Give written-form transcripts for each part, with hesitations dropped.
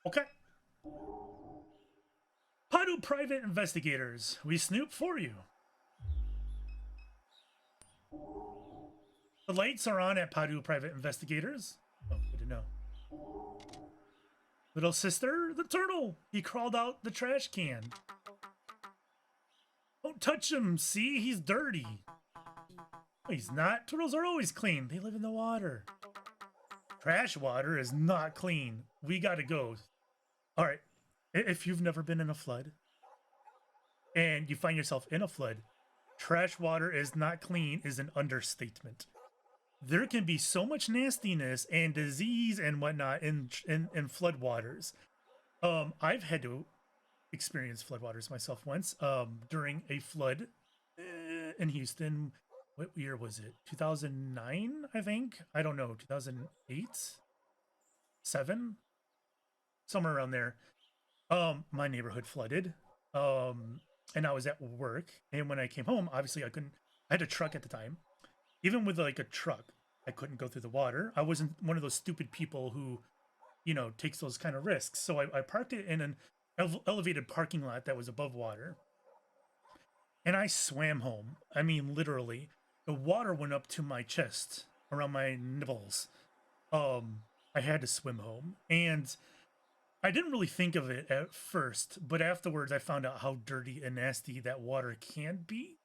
Okay. Padu private investigators. We snoop for you. The lights are on at Padu private investigators. Oh, good to know. Little sister, the turtle. He crawled out the trash can. Don't touch him. See, he's dirty. No, he's not. Turtles are always clean. They live in the water. Trash water is not clean. We gotta go. All right. If you've never been in a flood and you find yourself in a flood, trash water is not clean is an understatement. There can be so much nastiness and disease and whatnot in flood waters. I've had to experience floodwaters myself once. During a flood in Houston. What year was it? 2009, I think. I don't know. 2008, 7, somewhere around there. My neighborhood flooded. And I was at work, and when I came home, obviously I couldn't. I had a truck at the time. Even with like a truck, I couldn't go through the water. I wasn't one of those stupid people who, takes those kind of risks. So I parked it in an elevated parking lot that was above water, and I swam home. I mean, literally, the water went up to my chest, around my nipples. I had to swim home, and I didn't really think of it at first, but afterwards I found out how dirty and nasty that water can be.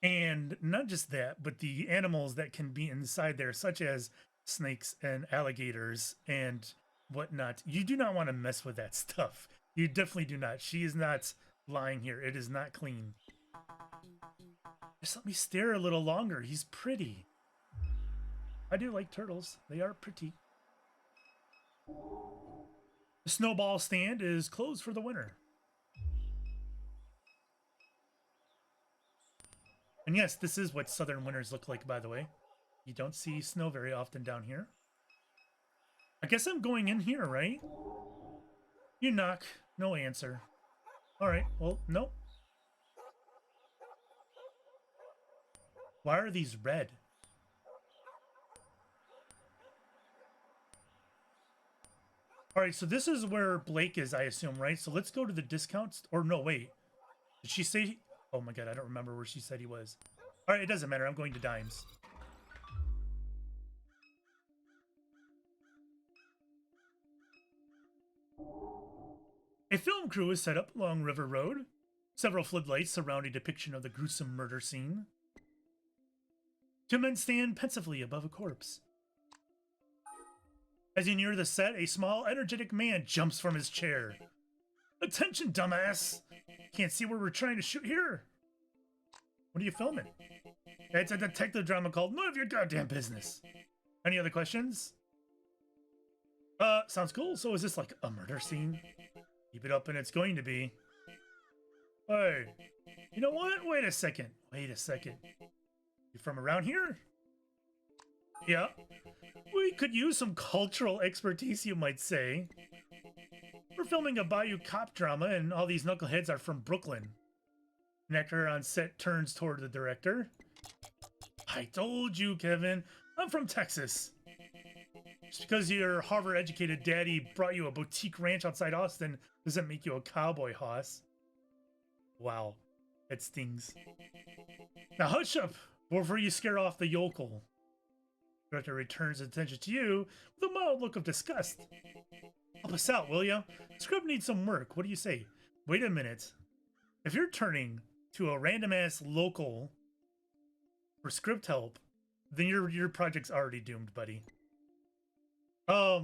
And not just that, but the animals that can be inside there, such as snakes and alligators and whatnot. You do not want to mess with that stuff. You definitely do not. She is not lying here. It is not clean. Just let me stare a little longer. He's pretty. I do like turtles. They are pretty. The snowball stand is closed for the winter. And yes, this is what southern winters look like, by the way. You don't see snow very often down here. I guess I'm going in here, right? You knock. No answer. All right. Well, nope. Why are these red? All right, so this is where Blake is, I assume, right? So let's go to the discounts. Or no, wait. Did she say... Oh my god, I don't remember where she said he was. All right, it doesn't matter. I'm going to Dimes. A film crew is set up along River Road. Several floodlights surround a depiction of the gruesome murder scene. Two men stand pensively above a corpse. As you near the set, a small, energetic man jumps from his chair. Attention, dumbass! Can't see where we're trying to shoot here. What are you filming? It's a detective drama called None of Your Goddamn Business. Any other questions? Sounds cool. So is this like a murder scene? Keep it up and it's going to be. Hey, you know what? Wait a second. Wait a second. You from around here? Yeah. We could use some cultural expertise, you might say. We're filming a Bayou cop drama, and all these knuckleheads are from Brooklyn. An actor on set turns toward the director. I told you, Kevin. I'm from Texas. Just because your Harvard-educated daddy brought you a boutique ranch outside Austin doesn't make you a cowboy hoss. Wow. That stings. Now hush up before you scare off the yokel. Director returns attention to you with a mild look of disgust. Help us out, will ya? Script needs some work. What do you say? Wait a minute. If you're turning to a random-ass local for script help, then your project's already doomed, buddy. I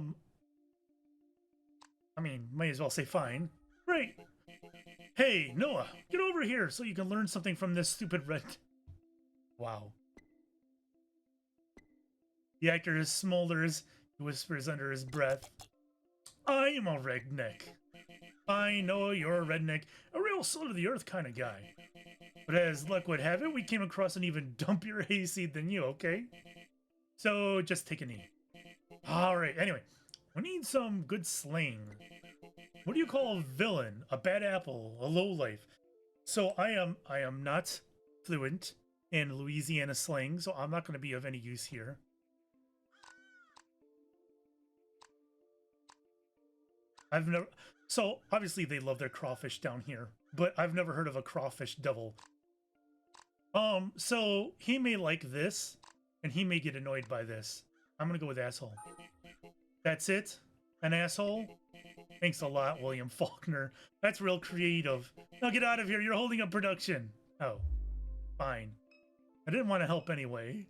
mean, might as well say fine. Right. Hey, Noah, get over here so you can learn something from this stupid red... Wow. The actor smolders, he whispers under his breath. I'm a redneck. I know you're a redneck, a real soul-of-the-earth kind of guy. But as luck would have it, we came across an even dumpier hayseed than you, okay? So just take a knee. Alright, anyway. We need some good slang. What do you call a villain? A bad apple? A lowlife? So I am not fluent in Louisiana slang, so I'm not going to be of any use here. I've never. So obviously they love their crawfish down here, but I've never heard of a crawfish devil. So he may like this, and he may get annoyed by this. I'm gonna go with asshole. That's it? An asshole? Thanks a lot, William Faulkner. That's real creative. Now get out of here, you're holding up production. Oh, fine. I didn't want to help anyway.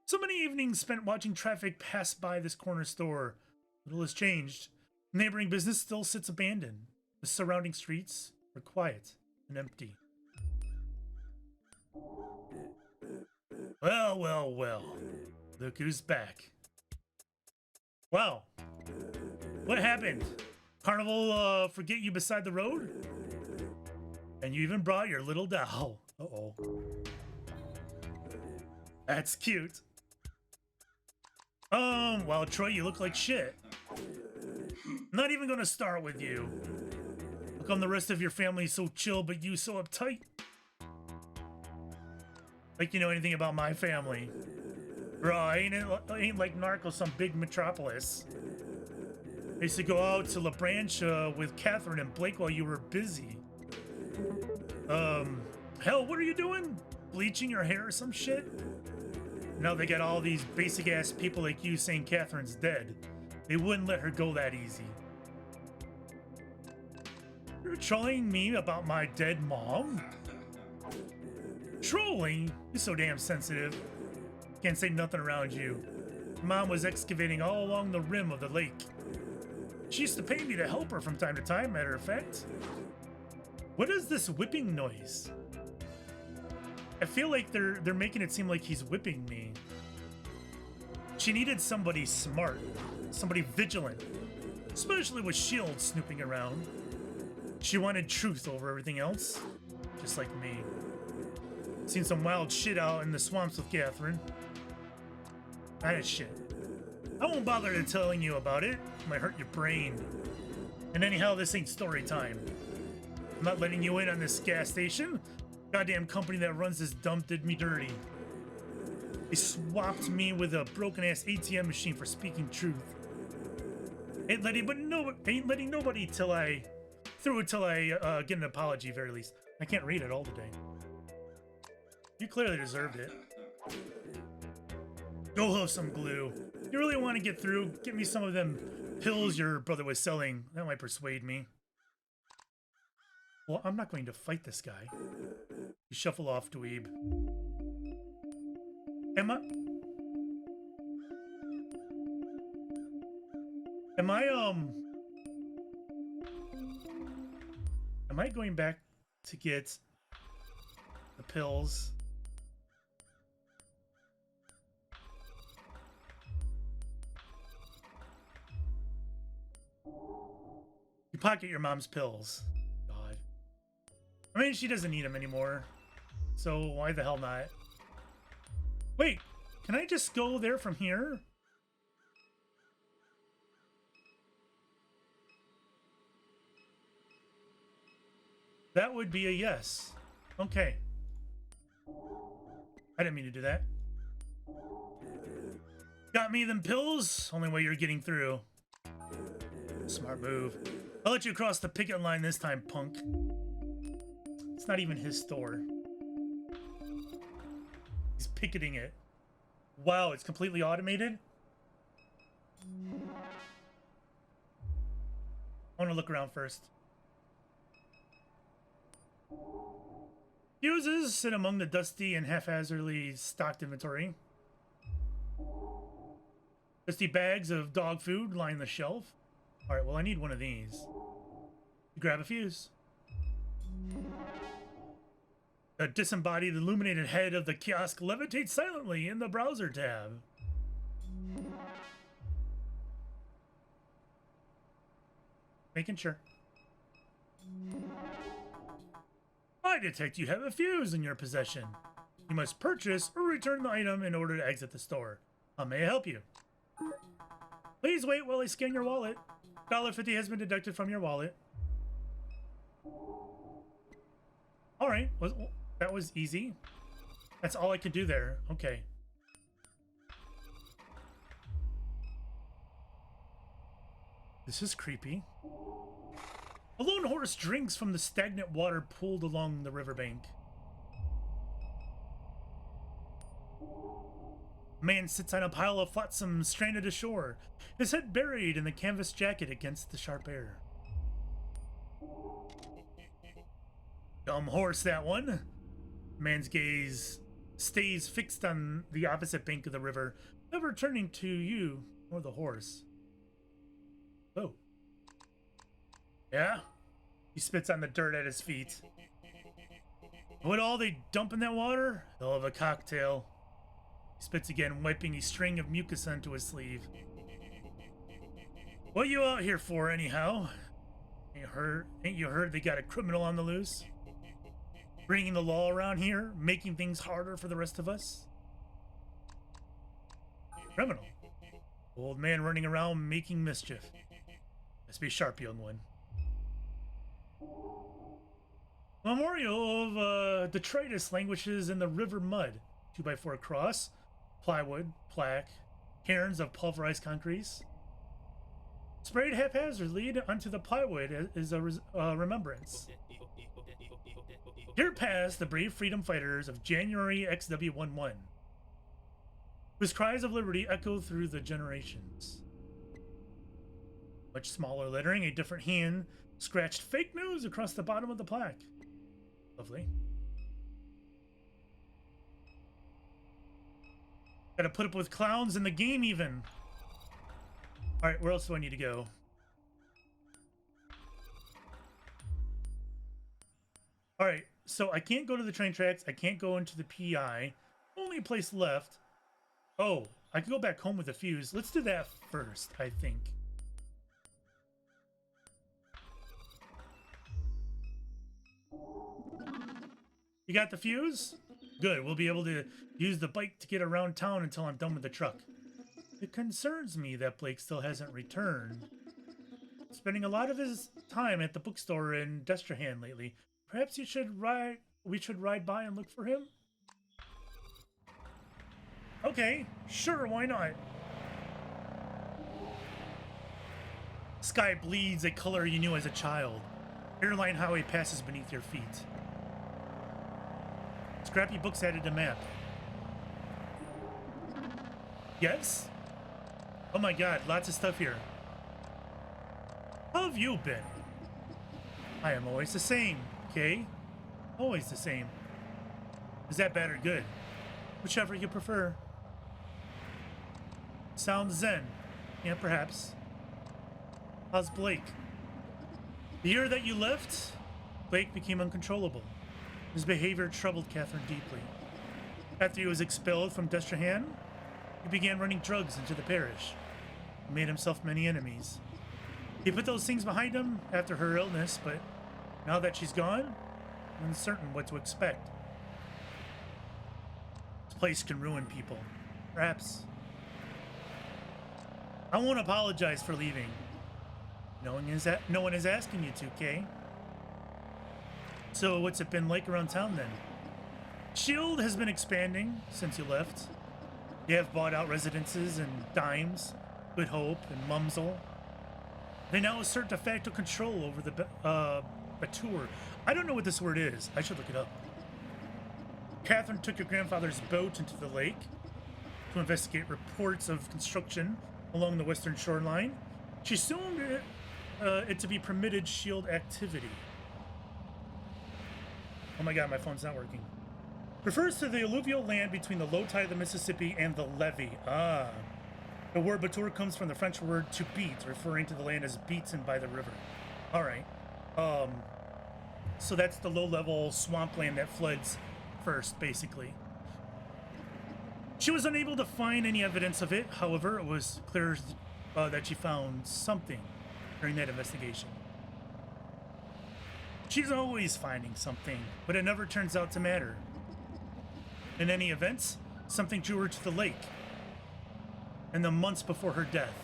So many evenings spent watching traffic pass by this corner store. Little has changed. Neighboring business still sits abandoned. The surrounding streets are quiet and empty. Well, well, well. Look who's back. Wow. What happened? Carnival forget you beside the road? And you even brought your little doll. Uh-oh. That's cute. Well, Troy, you look like shit. I'm not even gonna start with you. How come the rest of your family is so chill, but you so uptight? Like you know anything about my family. Bro, ain't like NORCO some big metropolis. I used to go out to La Branche with Catherine and Blake while you were busy. Hell, what are you doing? Bleaching your hair or some shit? Now they got all these basic ass people like you saying Catherine's dead. They wouldn't let her go that easy. You're trolling me about my dead mom? Trolling? You're so damn sensitive. Can't say nothing around you. Mom was excavating all along the rim of the lake. She used to pay me to help her from time to time, matter of fact. What is this whipping noise? I feel like they're making it seem like he's whipping me. She needed somebody smart, somebody vigilant, especially with S.H.I.E.L.D. snooping around. She wanted truth over everything else, just like me. Seen some wild shit out in the swamps with Catherine. That is shit. I won't bother to telling you about it. It might hurt your brain. And anyhow, this ain't story time. I'm not letting you in on this gas station. Goddamn company that runs this dump did me dirty. They swapped me with a broken-ass ATM machine for speaking truth. Ain't letting nobody till I get an apology, very least. I can't read it all today. You clearly deserved it. Go have some glue. You really want to get through? Get me some of them pills your brother was selling. That might persuade me. Well, I'm not going to fight this guy. You shuffle off, dweeb. Am I going back to get the pills? You pocket your mom's pills. God. I mean, she doesn't need them anymore. So why the hell not? Wait, can I just go there from here? That would be a yes. Okay. I didn't mean to do that. Got me them pills? Only way you're getting through. Smart move. I'll let you cross the picket line this time, punk. It's not even his store. He's picketing it. Wow, it's completely automated? I want to look around first. Fuses sit among the dusty and haphazardly stocked inventory. Dusty bags of dog food line the shelf. Alright, well I need one of these. Grab a fuse. The disembodied illuminated head of the kiosk levitates silently in the browser tab. Making sure. I detect you have a fuse in your possession. You must purchase or return the item in order to exit the store. How may I help you? Please wait while I scan your wallet. $1.50 has been deducted from your wallet. Alright, that was easy. That's all I could do there. Okay. This is creepy. A lone horse drinks from the stagnant water pooled along the riverbank. A man sits on a pile of flotsam stranded ashore, his head buried in the canvas jacket against the sharp air. Dumb horse, that one. Man's gaze stays fixed on the opposite bank of the river, never turning to you or the horse. Oh. Yeah? He spits on the dirt at his feet. What all they dump in that water? Hell of a cocktail. He spits again, wiping a string of mucus onto his sleeve. What you out here for, anyhow? Ain't you heard they got a criminal on the loose? Bringing the law around here, making things harder for the rest of us? Criminal. Old man running around making mischief. Must be sharp, young one. Memorial of detritus languishes in the river mud. 2x4 cross, plywood, plaque, cairns of pulverized concrete. Sprayed haphazardly onto the plywood is a remembrance. Here pass the brave freedom fighters of January XW11, whose cries of liberty echo through the generations. Much smaller lettering, a different hand scratched fake news across the bottom of the plaque. Lovely. Gotta put up with clowns in the game even. Alright, where else do I need to go? Alright, so I can't go to the train tracks. I can't go into the PI. Only place left. Oh, I can go back home with the fuse. Let's do that first, I think. You got the fuse? Good, we'll be able to use the bike to get around town until I'm done with the truck. It concerns me that Blake still hasn't returned. Spending a lot of his time at the bookstore in Destrehan lately. Perhaps we should ride by and look for him? Okay, sure, why not? Sky bleeds a color you knew as a child. Airline highway passes beneath your feet. Scrappy books added a map. Yes? Oh my god, lots of stuff here. How have you been? I am always the same, okay? Always the same. Is that bad or good? Whichever you prefer. Sounds zen. Yeah, perhaps. How's Blake? The year that you left, Blake became uncontrollable. His behavior troubled Catherine deeply. After he was expelled from Destrehan, he began running drugs into the parish. He made himself many enemies. He put those things behind him after her illness, but now that she's gone, I'm uncertain what to expect. This place can ruin people. Perhaps. I won't apologize for leaving. No one is asking you to, Kay. So what's it been like around town then? Shield has been expanding since you left. They have bought out residences in Dimes, Good Hope, and Mumsel. They now assert de facto control over the Batur. I don't know what this word is. I should look it up. Catherine took your grandfather's boat into the lake to investigate reports of construction along the western shoreline. She assumed it to be permitted Shield activity. Oh my god, my phone's not working. Refers to the alluvial land between the low tide of the Mississippi and the levee. Ah. The word Batur comes from the French word to beat, referring to the land as beaten by the river. Alright. So that's the low-level swampland that floods first, basically. She was unable to find any evidence of it. However, it was clear that she found something during that investigation. She's always finding something, but it never turns out to matter. In any event, something drew her to the lake. In the months before her death.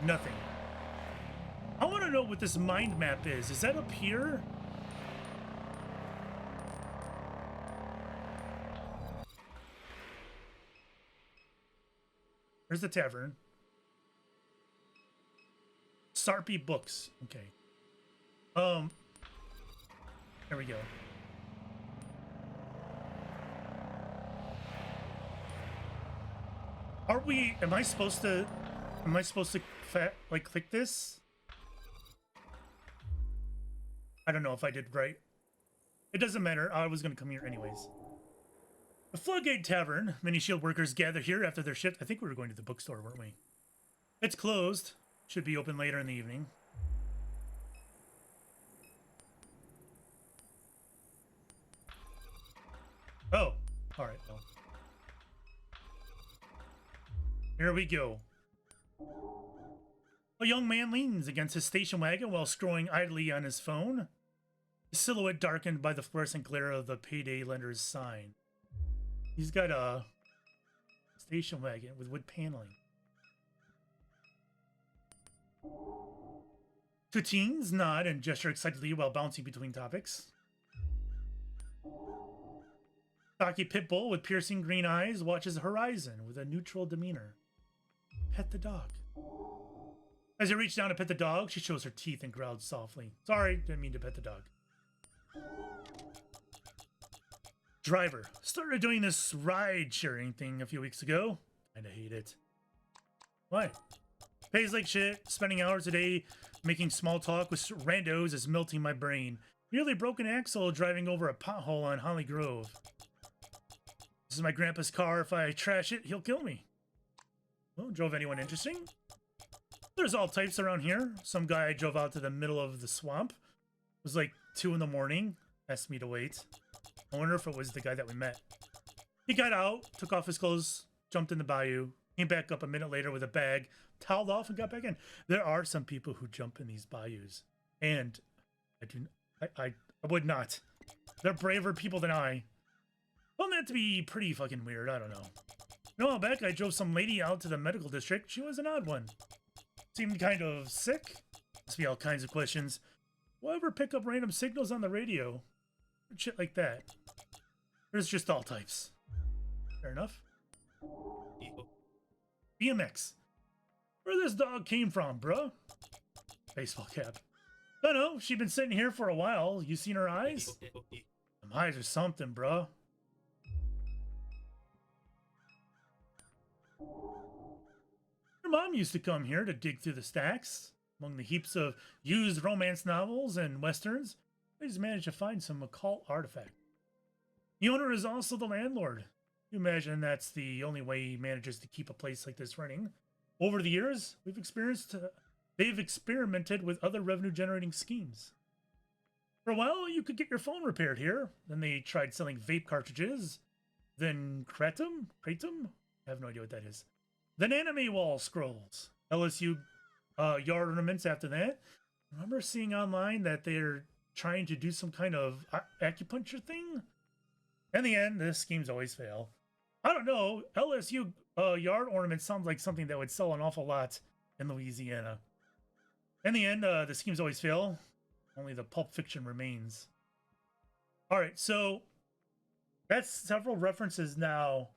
Nothing. I want to know what this mind map is. Is that up here? There's the tavern. Sarpy books. Okay. There we go. Are we? Am I supposed to? Like click this? I don't know if I did right. It doesn't matter. I was gonna come here anyways. The Floodgate Tavern. Many shield workers gather here after their shift. I think we were going to the bookstore, weren't we? It's closed. Should be open later in the evening. Oh, all right. Well, here we go. A young man leans against his station wagon while scrolling idly on his phone. His silhouette darkened by the fluorescent glare of the payday lender's sign. He's got a station wagon with wood paneling. Two teens nod and gesture excitedly while bouncing between topics. Stocky pit bull with piercing green eyes watches the horizon with a neutral demeanor. Pet the dog. As I reach down to pet the dog, she shows her teeth and growls softly. Sorry, didn't mean to pet the dog. Driver. Started doing this ride-sharing thing a few weeks ago. Kinda hate it. Why? Pays like shit. Spending hours a day making small talk with randos is melting my brain. Nearly broken axle driving over a pothole on Holly Grove. This is my grandpa's car. If I trash it, he'll kill me. Well, drove anyone interesting? There's all types around here. Some guy drove out to the middle of the swamp. It was like 2 in the morning. Asked me to wait. I wonder if it was the guy that we met. He got out, took off his clothes, jumped in the bayou, came back up a minute later with a bag, toweled off, and got back in. There are some people who jump in these bayous, and I would not. They're braver people than I. Found that to be pretty fucking weird. I don't know. A while back, I drove some lady out to the medical district. She was an odd one. Seemed kind of sick. Must be all kinds of questions. Will I ever pick up random signals on the radio? Shit like that. There's just all types. Fair enough. BMX. Where this dog came from, bruh? Baseball cap. Don't know. She been sitting here for a while. You seen her eyes? Them eyes or something, bruh. Her mom used to come here to dig through the stacks. Among the heaps of used romance novels and westerns, I just managed to find some occult artifact. The owner is also the landlord. You imagine that's the only way he manages to keep a place like this running. Over the years, they've experimented with other revenue-generating schemes. For a while, you could get your phone repaired here. Then they tried selling vape cartridges. Then kratom? I have no idea what that is. Then anime wall scrolls. LSU yard ornaments after that. I remember seeing online that they're trying to do some kind of acupuncture thing. In the end, the schemes always fail. I don't know. LSU yard ornaments sounds like something that would sell an awful lot in Louisiana. In the end, the schemes always fail. Only the Pulp Fiction remains. All right, so that's several references now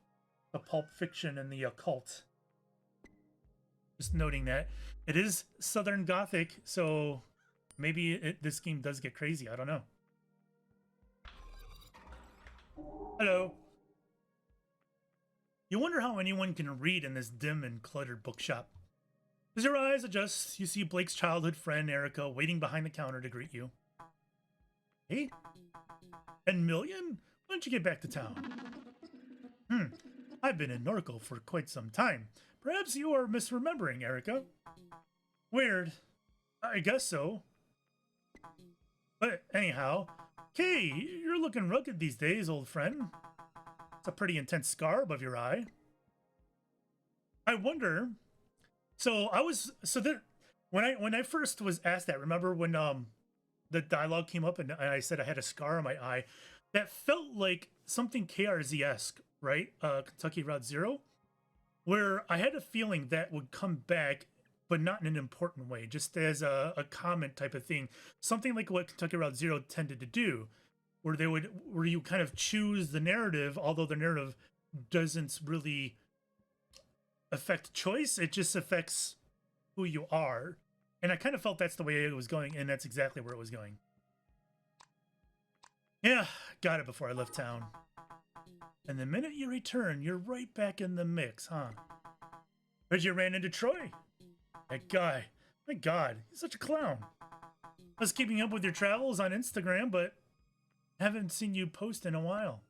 to Pulp Fiction and the occult. Just noting that it is Southern Gothic, so maybe this game does get crazy. I don't know. Hello. You wonder how anyone can read in this dim and cluttered bookshop. As your eyes adjust, you see Blake's childhood friend, Erica, waiting behind the counter to greet you. Hey? 10 million? Why don't you get back to town? I've been in NORCO for quite some time. Perhaps you are misremembering, Erica. Weird. I guess so. But anyhow, Kay, you're looking rugged these days, old friend. It's a pretty intense scar above your eye. I wonder. When I first was asked that, remember when the dialogue came up and I said I had a scar on my eye, that felt like something KRZ-esque, right? Kentucky Route Zero, where I had a feeling that would come back, but not in an important way, just as a comment type of thing, something like what Kentucky Route Zero tended to do, where you kind of choose the narrative, although the narrative doesn't really affect choice, it just affects who you are. And I kind of felt that's the way it was going, and that's exactly where it was going. Yeah, got it before I left town. And the minute you return, you're right back in the mix, huh? But you ran into Troy. That guy. My God, he's such a clown. I was keeping up with your travels on Instagram, but haven't seen you post in a while.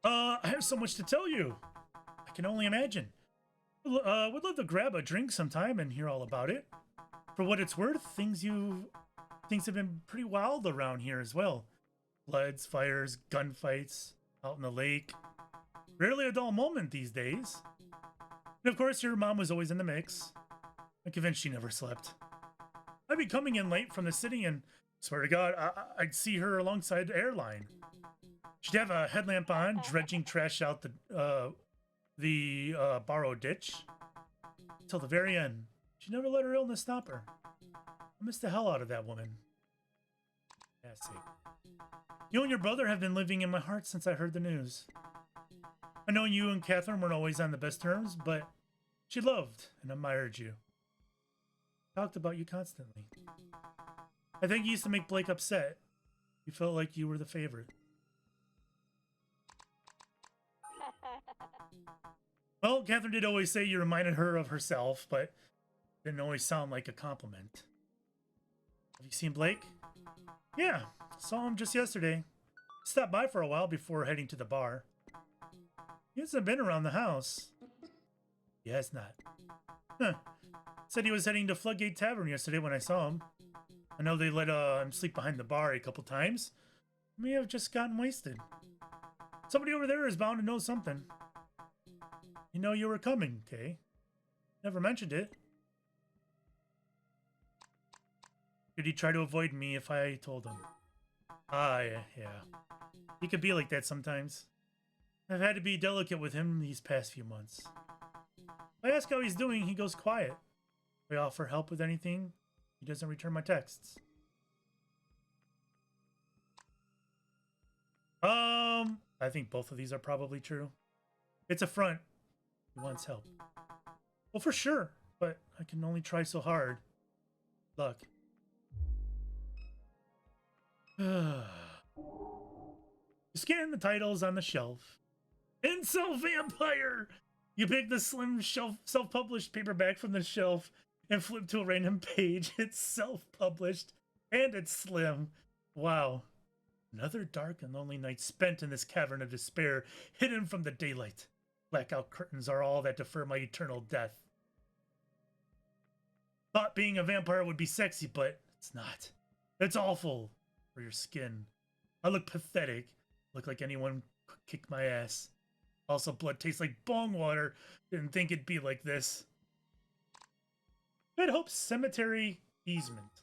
I have so much to tell you. I can only imagine. Would love to grab a drink sometime and hear all about it. For what it's worth, things have been pretty wild around here as well. Floods, fires, gunfights, out in the lake. Rarely a dull moment these days. And of course, your mom was always in the mix. I'm convinced she never slept. I'd be coming in late from the city and, swear to God, I'd see her alongside the airline. She'd have a headlamp on, dredging trash out the borrowed ditch. Till the very end. She never let her illness stop her. I miss the hell out of that woman. That's it. You and your brother have been living in my heart since I heard the news. I know you and Catherine weren't always on the best terms, but she loved and admired you. Talked about you constantly. I think you used to make Blake upset. You felt like you were the favorite. Well, Catherine did always say you reminded her of herself, but didn't always sound like a compliment. Have you seen Blake? Yeah, saw him just yesterday. Stopped by for a while before heading to the bar. He hasn't been around the house. He has not. Huh. Said he was heading to Floodgate Tavern yesterday when I saw him. I know they let him sleep behind the bar a couple times. May have just gotten wasted. Somebody over there is bound to know something. You know you were coming, Kay. Never mentioned it. Did he try to avoid me if I told him? Ah, yeah. He could be like that sometimes. I've had to be delicate with him these past few months. If I ask how he's doing, he goes quiet. If I offer help with anything, he doesn't return my texts. I think both of these are probably true. It's a front. He wants help. Well, for sure, but I can only try so hard. Luck. You scan the titles on the shelf. Incel Vampire! You pick the slim self-published paperback from the shelf and flip to a random page. It's self-published and it's slim. Wow. Another dark and lonely night spent in this cavern of despair, hidden from the daylight. Blackout curtains are all that defer my eternal death. Thought being a vampire would be sexy, but it's not. It's awful for your skin. I look pathetic. Look like anyone could kick my ass. Also, blood tastes like bong water. Didn't think it'd be like this. Good Hope Cemetery Easement.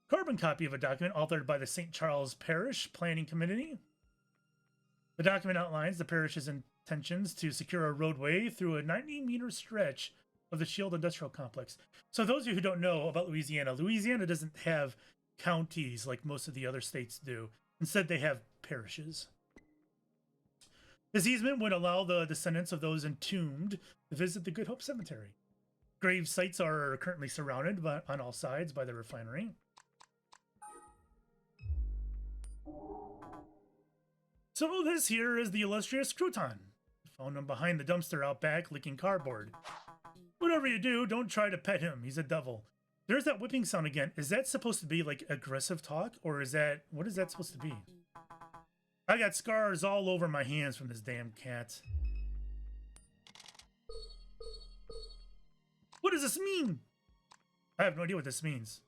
Carbon copy of a document authored by the St. Charles Parish Planning Committee. The document outlines the parish's intentions to secure a roadway through a 90-meter stretch of the Shield Industrial Complex. So those of you who don't know about Louisiana, Louisiana doesn't have counties like most of the other states do. Instead, they have parishes. This easement would allow the descendants of those entombed to visit the Good Hope Cemetery. Grave sites are currently surrounded on all sides by the refinery. So this here is the illustrious Crouton. Found him behind the dumpster out back, licking cardboard. Whatever you do, don't try to pet him. He's a devil. There's that whipping sound again. Is that supposed to be like aggressive talk? Or is that... what is that supposed to be? I got scars all over my hands from this damn cat. What does this mean? I have no idea what this means.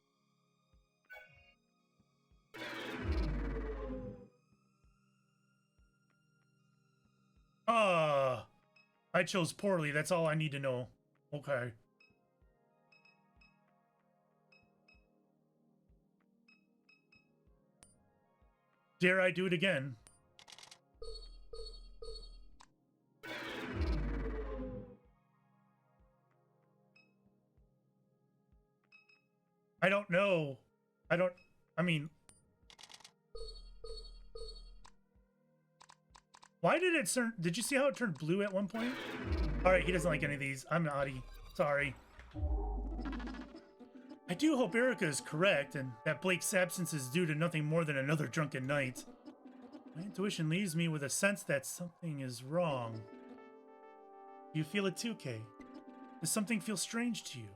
I chose poorly. That's all I need to know. Okay. Dare I do it again? I don't know. I mean... Why did it turn? Did you see how it turned blue at one point? All right, he doesn't like any of these. I'm naughty. Sorry. I do hope Erica is correct and that Blake's absence is due to nothing more than another drunken night. My intuition leaves me with a sense that something is wrong. You feel it too, Kay? Does something feel strange to you?